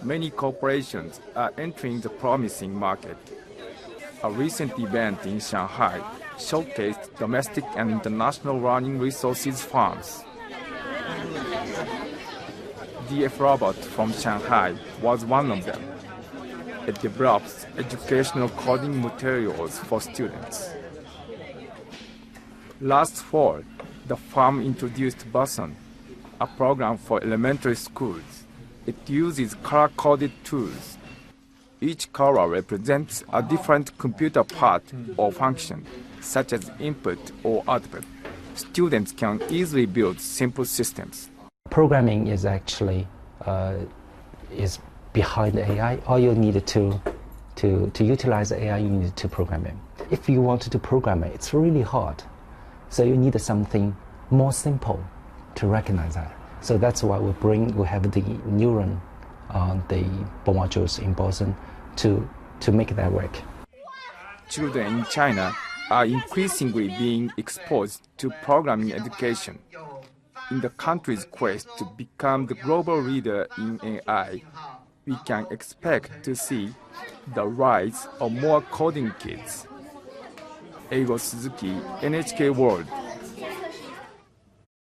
many corporations are entering the promising market. A recent event in Shanghai showcased domestic and international learning resources firms. DFRobot from Shanghai was one of them. It develops educational coding materials for students. Last fall, the firm introduced Boson, a program for elementary schools. It uses color-coded tools. Each color represents a different computer part or function, such as input or output. Students can easily build simple systems. Programming is actually is behind AI. All you need to utilize AI, you need to program it. If you want to program it, it's really hard. So you need something more simple to recognize that. So that's why we have the Neuron, the modules in Boson to make that work. Children in China are increasingly being exposed to programming education. In the country's quest to become the global leader in AI, we can expect to see the rise of more coding kids. Eigo Suzuki, NHK World.